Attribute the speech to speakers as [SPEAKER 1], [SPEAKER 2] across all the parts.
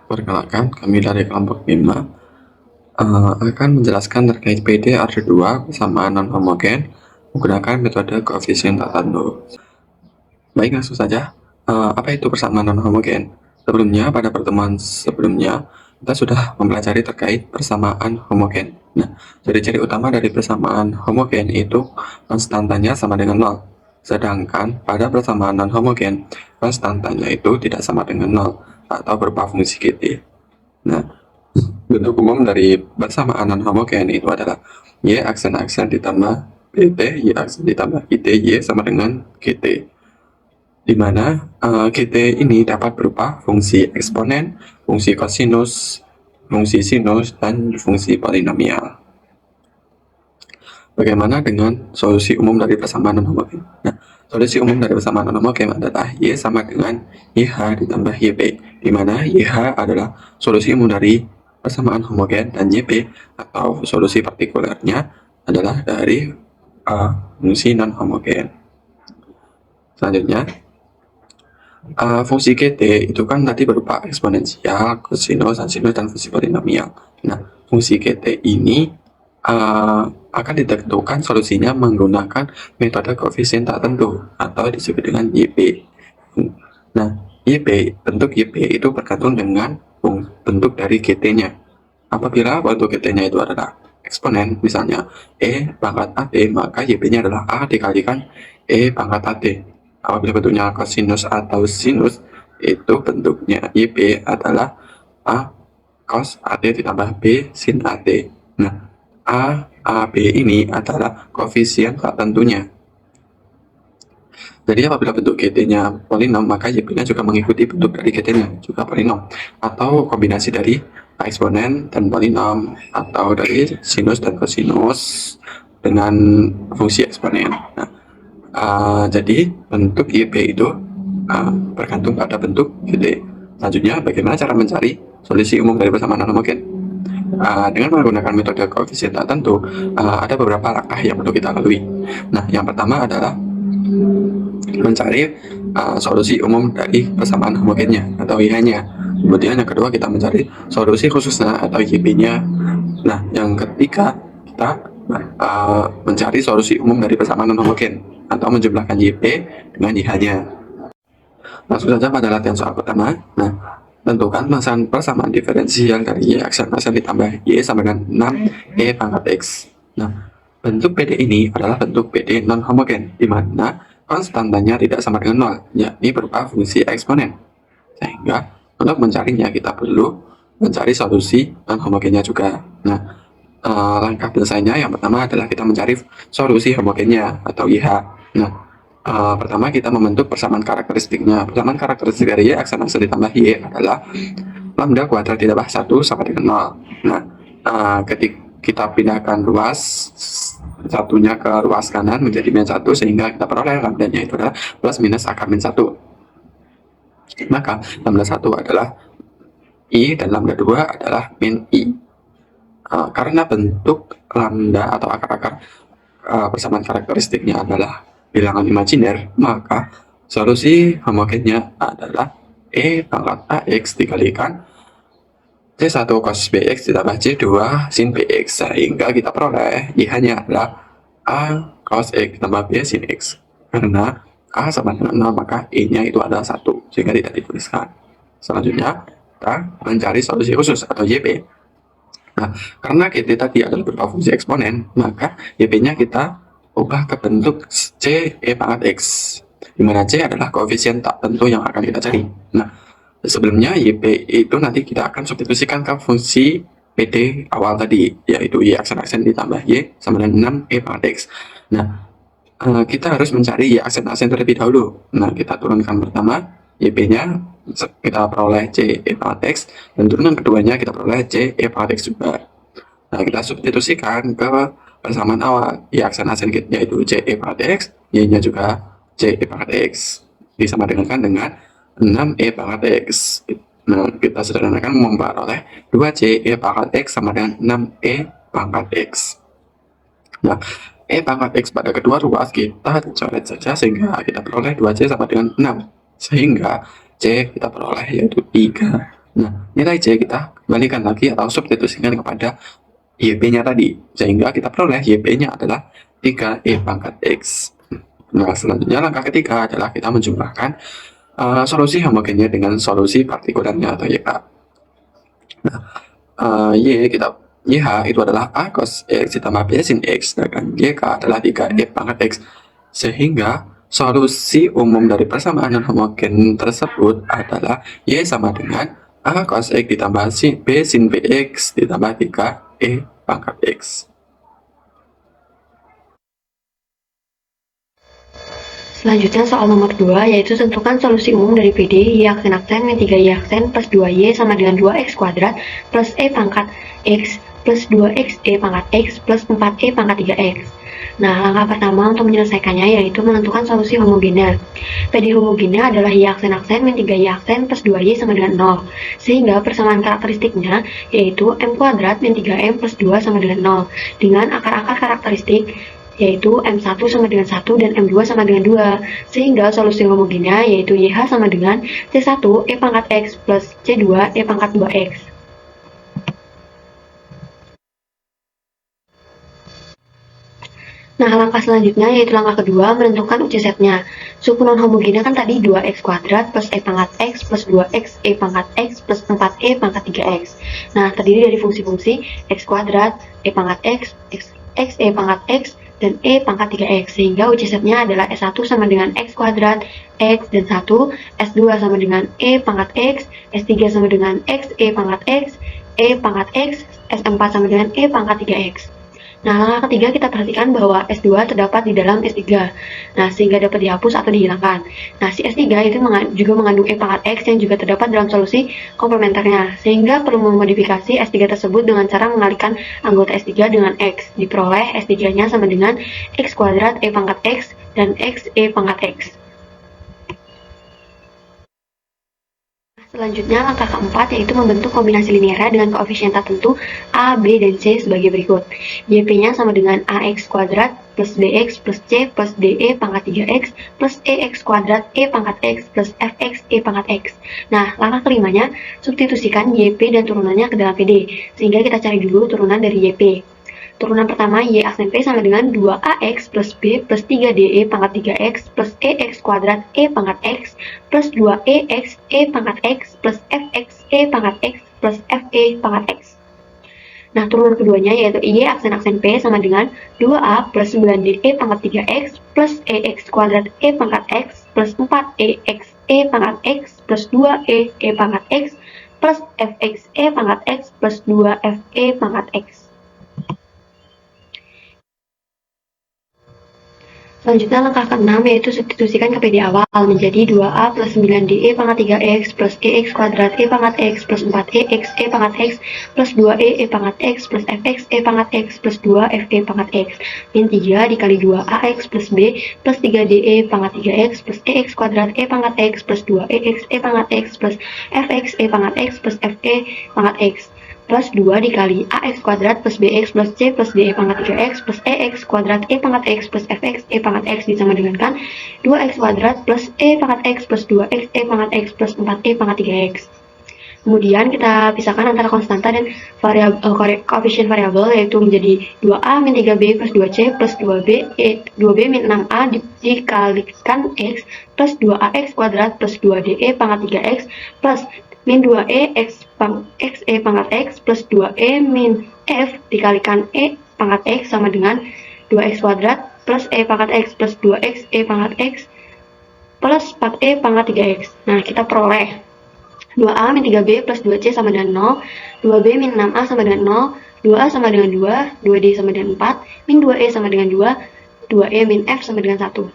[SPEAKER 1] Perkenalkan, kami dari kelompok 5 akan menjelaskan terkait PD ada 2 persamaan non-homogen menggunakan metode koefisien tertentu. Baik, langsung saja. Apa itu persamaan non-homogen? Sebelumnya, pada pertemuan sebelumnya, kita sudah mempelajari terkait persamaan homogen. Nah, ciri-ciri utama dari persamaan homogen itu konstantanya sama dengan 0. Sedangkan pada persamaan non-homogen, konstantanya itu tidak sama dengan 0 atau berupa fungsi GT. Nah, bentuk umum dari persamaan non-homogen itu adalah Y aksen-aksen ditambah BT, Y aksen ditambah IT, Y sama dengan GT. Di mana GT ini dapat berupa fungsi eksponen, fungsi kosinus, fungsi sinus, dan fungsi polinomial. Bagaimana dengan solusi umum dari persamaan non-homogen? Nah, solusi umum dari persamaan non-homogen adalah Y sama dengan YH ditambah YP, di mana YH adalah solusi umum dari persamaan homogen dan YP atau solusi partikulernya adalah dari fungsi non-homogen. Selanjutnya, fungsi GT itu kan tadi berupa eksponensial, kosinus, sinus, dan fungsi polinomial. Nah, fungsi GT ini akan ditentukan solusinya menggunakan metode koefisien tertentu atau disebut dengan YP. Nah, bentuk YP itu bergantung dengan bentuk dari GT-nya. Apabila bentuk GT-nya itu adalah eksponen, misalnya E pangkat AT, maka YP-nya adalah A dikalikan E pangkat AT. Apabila bentuknya kosinus atau sinus, itu bentuknya YP adalah A cos AT ditambah B sin AT. Nah, A, B ini adalah koefisien tertentunya. Jadi apabila bentuk GT-nya polinom, maka YP-nya juga mengikuti bentuk dari GT-nya, juga polinom. Atau kombinasi dari eksponen dan polinom, atau dari sinus dan kosinus dengan fungsi eksponen. Nah, jadi bentuk YP itu bergantung pada bentuk GT. Selanjutnya, bagaimana cara mencari solusi umum dari persamaan non-homogen? Dengan menggunakan metode koefisien tertentu, ada beberapa langkah yang perlu kita lalui. Nah, yang pertama adalah mencari solusi umum dari persamaan homogennya atau IH-nya. Kemudian yang kedua, kita mencari solusi khususnya atau YP-nya. Nah, yang ketiga, kita mencari solusi umum dari persamaan non-homogen atau menjumlahkan YP dengan IH-nya. Langsung saja pada latihan soal pertama. Nah, tentukan persamaan diferensial dari Y aksen-aksen ditambah Y sama dengan 6 E pangkat X. Nah, bentuk PD ini adalah bentuk PD non-homogen, di mana konstantanya tidak sama dengan 0, yakni berupa fungsi eksponen. Sehingga untuk mencarinya kita perlu mencari solusi non-homogennya juga. Nah, langkah penyelesaiannya yang pertama adalah kita mencari solusi homogennya atau IH. Nah, pertama kita membentuk persamaan karakteristiknya. Persamaan karakteristik dari Y aksen-aksen ditambah Y adalah lambda kuadrat ditambah 1 sama dengan 0. Nah, ketika kita pindahkan ruas satunya ke ruas kanan menjadi min 1, sehingga kita peroleh lambdanya itu adalah plus minus akar min 1. Maka lambda 1 adalah I dan lambda 2 adalah min I. Karena bentuk lambda atau akar-akar persamaan karakteristiknya adalah bilangan imajiner, maka solusi homogennya adalah E pangkat AX dikalikan C1 cos BX ditambah C2 sin BX, sehingga kita peroleh IH-nya adalah A cos X ditambah B sin X. Karena A sama dengan 0, maka E-nya itu adalah 1, sehingga tidak dituliskan. Selanjutnya, kita mencari solusi khusus atau YP. Nah, karena GT tadi adalah berupa fungsi eksponen, maka YP-nya kita ubah ke bentuk C E pangkat X, di mana C adalah koefisien tertentu yang akan kita cari. Nah, sebelumnya YP itu nanti kita akan substitusikan ke fungsi PD awal tadi, yaitu Y aksen-aksen ditambah Y sama dengan 6 E pangkat X. Nah, kita harus mencari Y aksen-aksen terlebih dahulu. Nah, kita turunkan pertama YP-nya, kita peroleh C E pangkat X, dan turunan keduanya kita peroleh C E pangkat X juga. Nah, kita substitusikan ke persamaan awal, Y aksen-aksen yaitu C E pangkat X, Y-nya juga C E pangkat X, disamakan dengan 6 E pangkat X. Nah, kita sederhanakan memperoleh 2 C E pangkat X sama dengan 6 E pangkat X. Nah, E pangkat X pada kedua ruas kita coret saja, sehingga kita peroleh 2C sama dengan 6, sehingga C kita peroleh yaitu 3. Nah, nilai C kita kembalikan lagi atau substitusikan kepada YP-nya tadi, sehingga kita peroleh YP-nya adalah 3E pangkat X. Nah, selanjutnya langkah ketiga adalah kita menjumlahkan solusi homogennya dengan solusi partikularnya atau YK. Nah, YH itu adalah A cos X ditambah B sin X, sedangkan YK adalah 3E pangkat X. Sehingga solusi umum dari persamaan non homogen tersebut adalah Y sama dengan A cos X ditambah B sin BX ditambah 3E pangkat X.
[SPEAKER 2] Selanjutnya soal nomor 2, yaitu tentukan solusi umum dari PD Y aksen aksen min 3Y aksen plus 2Y sama dengan 2X kuadrat plus E pangkat X plus 2X E pangkat X plus 4E pangkat 3X. Nah, langkah pertama untuk menyelesaikannya yaitu menentukan solusi homogennya. PD homogennya adalah Y aksen aksen min 3Y aksen plus 2Y sama dengan 0. Sehingga persamaan karakteristiknya yaitu M kuadrat min 3M plus 2 sama dengan 0. Dengan akar-akar karakteristik yaitu M1 sama dengan 1 dan M2 sama dengan 2. Sehingga solusi homogennya yaitu YH sama dengan C1 E pangkat X plus C2 E pangkat 2X. Nah, langkah selanjutnya yaitu langkah kedua menentukan UC setnya. Suku non homogennya kan tadi 2X kuadrat plus E pangkat X plus 2X E pangkat X plus 4E pangkat 3X. Nah, terdiri dari fungsi-fungsi X kuadrat, E pangkat X, X E pangkat X, dan E pangkat 3X, sehingga UC setnya adalah S1 sama dengan X kuadrat, X, dan 1, S2 sama dengan E pangkat X, S3 sama dengan X, E pangkat X, E pangkat X, S4 sama dengan E pangkat 3X. Nah, langkah ketiga kita perhatikan bahwa S2 terdapat di dalam S3. Nah, sehingga dapat dihapus atau dihilangkan. Nah, si S3 itu juga mengandung E pangkat X yang juga terdapat dalam solusi komplementernya. Sehingga perlu memodifikasi S3 tersebut dengan cara mengalihkan anggota S3 dengan X. Diperoleh S3-nya sama dengan X kuadrat E pangkat X dan X E pangkat X. Selanjutnya, langkah keempat yaitu membentuk kombinasi linear dengan koefisien tertentu A, B, dan C sebagai berikut. YP-nya sama dengan AX kuadrat plus BX plus C plus DE pangkat 3X plus EX kuadrat E pangkat X plus FX E pangkat X. Nah, langkah kelimanya, substitusikan YP dan turunannya ke dalam PD, sehingga kita cari dulu turunan dari YP. Turunan pertama Y aksen P sama dengan 2AX plus B plus 3DE pangkat 3X plus EX kuadrat E pangkat X plus 2EX E pangkat X plus FX E pangkat X plus FE pangkat X. Nah, turunan keduanya yaitu Y aksen P sama dengan 2A plus 9DE pangkat 3X plus EX kuadrat E pangkat X plus 4EX E pangkat X plus 2E E pangkat X plus FX E pangkat X plus 2FE pangkat X. Selanjutnya langkah ke-6 yaitu substitusikan ke PD awal menjadi 2A plus 9DE pangkat 3X plus EX kuadrat E pangkat X plus 4EX E pangkat X plus 2E E pangkat X plus FX E pangkat X plus 2FE pangkat X min 3 dikali 2AX plus B plus 3DE pangkat 3X plus EX kuadrat E pangkat X plus 2EX E pangkat X plus FX E pangkat X plus FE pangkat X plus 2 dikali AX kuadrat plus BX plus C plus DE pangkat 3X plus EX kuadrat E pangkat X plus FX E pangkat X disama dengankan 2X kuadrat plus E pangkat X plus 2X E pangkat X plus 4E pangkat 3X. Kemudian kita pisahkan antara konstanta dan koefisien variabel yaitu menjadi 2A min 3B plus 2C plus 2B min 6A dikalikan X plus 2AX kuadrat plus 2DE pangkat 3X plus min 2E X E pangkat X plus 2E min F dikalikan E pangkat X sama dengan 2X kuadrat plus E pangkat X plus 2X E pangkat X plus 4E pangkat 3X. Nah, kita peroleh 2A min 3B plus 2C sama dengan 0, 2B min 6A sama dengan 0, 2A sama dengan 2, 2D sama dengan 4, min 2E sama dengan 2, 2E min F sama dengan 1.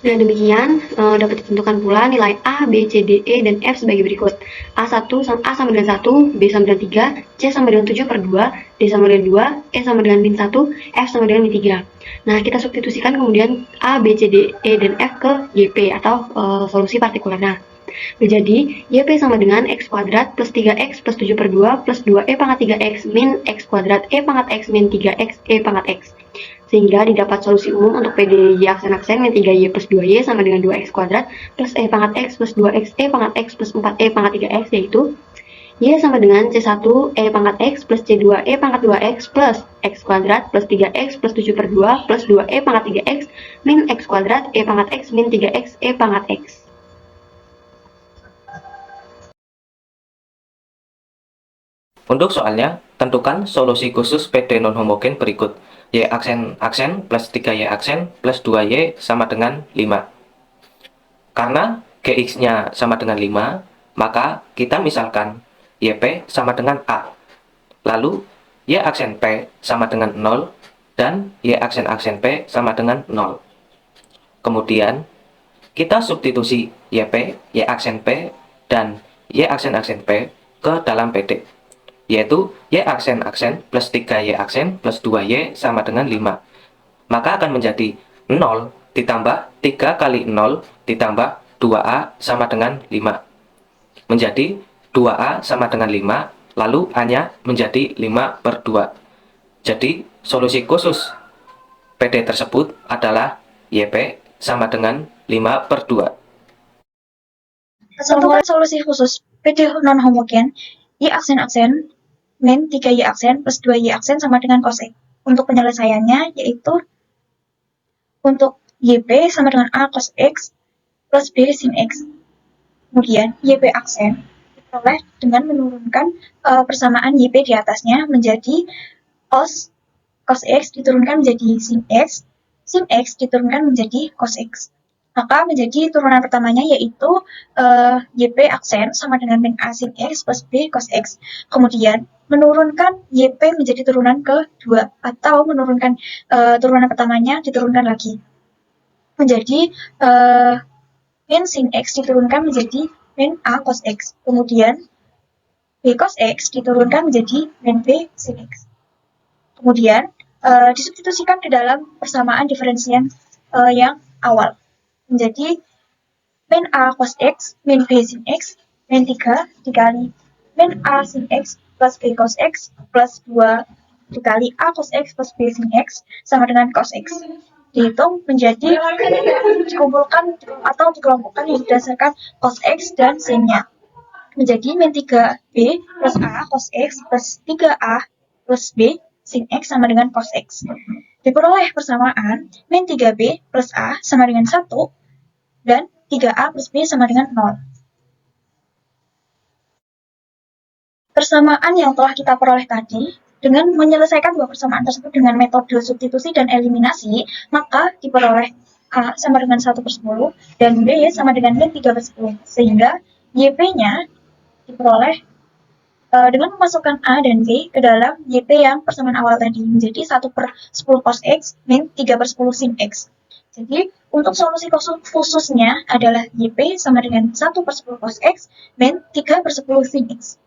[SPEAKER 2] Dengan demikian, dapat ditentukan pula nilai A, B, C, D, E, dan F sebagai berikut. A sama dengan 1, B sama dengan 3, C sama dengan 7 per 2, D sama dengan 2, E sama dengan min 1, F sama dengan min 3. Nah, kita substitusikan kemudian A, B, C, D, E, dan F ke YP atau solusi partikularnya. Menjadi YP sama dengan X kuadrat plus 3X plus 7 per 2 plus 2E pangkat 3X min X kuadrat E pangkat X min 3X E pangkat X. Sehingga didapat solusi umum untuk PDY aksen-aksen min 3Y plus 2Y sama dengan 2X kuadrat plus E pangkat X plus 2X E pangkat X plus 4E pangkat 3X, yaitu Y sama dengan C1 E pangkat X plus C2 E pangkat 2X plus X kuadrat plus 3X plus 7 per 2 plus 2E pangkat 3X min X kuadrat E pangkat X min 3X E pangkat X.
[SPEAKER 3] Untuk soalnya, tentukan solusi khusus PD non-homogen berikut. Y aksen-aksen plus 3Y aksen plus 2Y sama dengan 5. Karena Gx-nya sama dengan 5, maka kita misalkan YP sama dengan A. Lalu, Y aksen P sama dengan 0, dan Y aksen-aksen P sama dengan 0. Kemudian, kita substitusi YP, Y aksen P, dan Y aksen-aksen P ke dalam PD, yaitu Y aksen-aksen plus 3Y aksen plus 2Y sama dengan 5. Maka akan menjadi 0 ditambah 3 kali 0 ditambah 2A sama dengan 5. Menjadi 2A sama dengan 5, lalu A-nya menjadi 5 per 2. Jadi, solusi khusus PD tersebut adalah YP sama dengan 5 per 2.
[SPEAKER 4] Tentukan solusi khusus PD non-homogen Y aksen-aksen min 3Y aksen plus 2Y aksen sama dengan cos X. Untuk penyelesaiannya yaitu untuk YP sama dengan A cos X plus B sin X. Kemudian YP aksen diperoleh dengan menurunkan persamaan YP di atasnya menjadi cos X diturunkan menjadi sin X diturunkan menjadi cos X. Maka menjadi turunan pertamanya yaitu YP aksen sama dengan min A sin X plus B cos X. Kemudian menurunkan YP menjadi turunan kedua atau menurunkan turunan pertamanya diturunkan lagi. Menjadi min sin X diturunkan menjadi min A cos X. Kemudian B cos X diturunkan menjadi min B sin X. Kemudian disubstitusikan ke dalam persamaan diferensian yang awal. Menjadi min A cos X min B sin X min 3 dikali min A sin X plus B cos X plus 2 dikali A cos X plus B sin X sama dengan cos X. Dihitung menjadi dikumpulkan atau dikelompokkan berdasarkan cos X dan sin-nya. Menjadi min 3B plus A cos X plus 3A plus B sin X sama dengan cos X. Diperoleh persamaan min 3B plus A sama dengan 1 dan 3A plus B sama dengan 0. Persamaan yang telah kita peroleh tadi, dengan menyelesaikan dua persamaan tersebut dengan metode substitusi dan eliminasi, maka diperoleh A sama dengan 1 per 10 dan B sama dengan min 3 per 10. Sehingga YP-nya diperoleh dengan memasukkan A dan B ke dalam YP yang persamaan awal tadi menjadi 1 per 10 cos X min 3 per 10 sin X. Jadi, untuk solusi khususnya adalah YP sama dengan 1 per 10 cos X min 3 per 10 sin X.